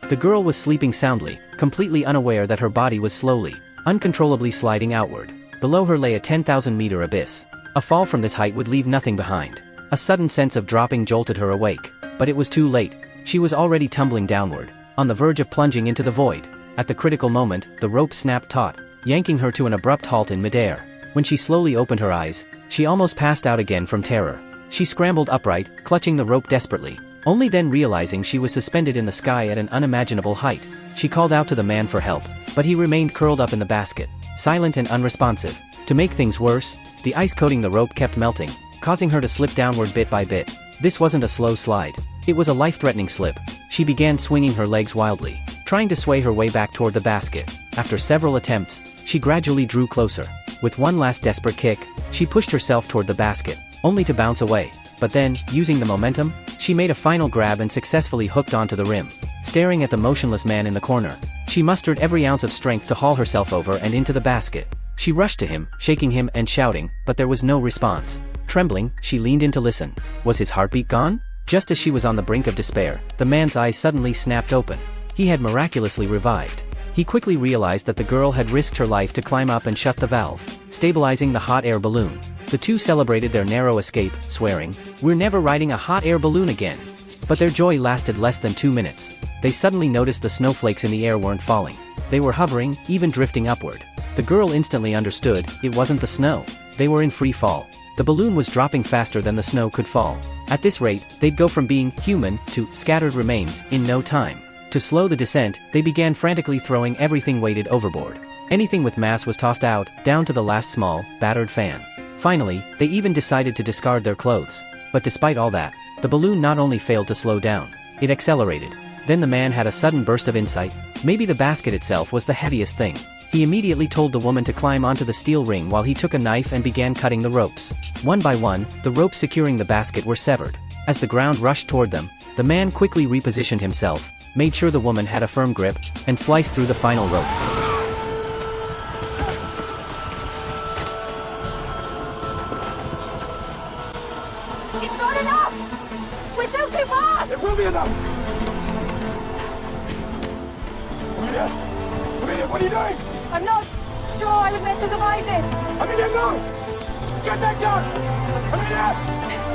The girl was sleeping soundly, completely unaware that her body was slowly, uncontrollably sliding outward. Below her lay a 10,000-meter abyss. A fall from this height would leave nothing behind. A sudden sense of dropping jolted her awake. But it was too late. She was already tumbling downward, on the verge of plunging into the void. At the critical moment, the rope snapped taut, yanking her to an abrupt halt in midair. When she slowly opened her eyes, she almost passed out again from terror. She scrambled upright, clutching the rope desperately, only then realizing she was suspended in the sky at an unimaginable height. She called out to the man for help, but he remained curled up in the basket, silent and unresponsive. To make things worse, the ice coating the rope kept melting, causing her to slip downward bit by bit. This wasn't a slow slide. It was a life-threatening slip. She began swinging her legs wildly, trying to sway her way back toward the basket. After several attempts, she gradually drew closer. With one last desperate kick, she pushed herself toward the basket, only to bounce away. But then, using the momentum, she made a final grab and successfully hooked onto the rim. Staring at the motionless man in the corner, she mustered every ounce of strength to haul herself over and into the basket. She rushed to him, shaking him and shouting, but there was no response. Trembling, she leaned in to listen. Was his heartbeat gone? Just as she was on the brink of despair, the man's eyes suddenly snapped open. He had miraculously revived. He quickly realized that the girl had risked her life to climb up and shut the valve, stabilizing the hot air balloon. The two celebrated their narrow escape, swearing, "We're never riding a hot air balloon again." But their joy lasted less than 2 minutes. They suddenly noticed the snowflakes in the air weren't falling. They were hovering, even drifting upward. The girl instantly understood, it wasn't the snow. They were in free fall. The balloon was dropping faster than the snow could fall. At this rate, they'd go from being human to scattered remains in no time. To slow the descent, they began frantically throwing everything weighted overboard. Anything with mass was tossed out, down to the last small, battered fan. Finally, they even decided to discard their clothes. But despite all that, the balloon not only failed to slow down, it accelerated. Then the man had a sudden burst of insight. Maybe the basket itself was the heaviest thing. He immediately told the woman to climb onto the steel ring while he took a knife and began cutting the ropes. One by one, the ropes securing the basket were severed. As the ground rushed toward them, the man quickly repositioned himself, made sure the woman had a firm grip, and sliced through the final rope. It's not enough! We're still too fast! It will be enough! Amelia! Amelia, what are you doing? I'm not sure I was meant to survive this. Amelia, no! Get that gun! Amelia!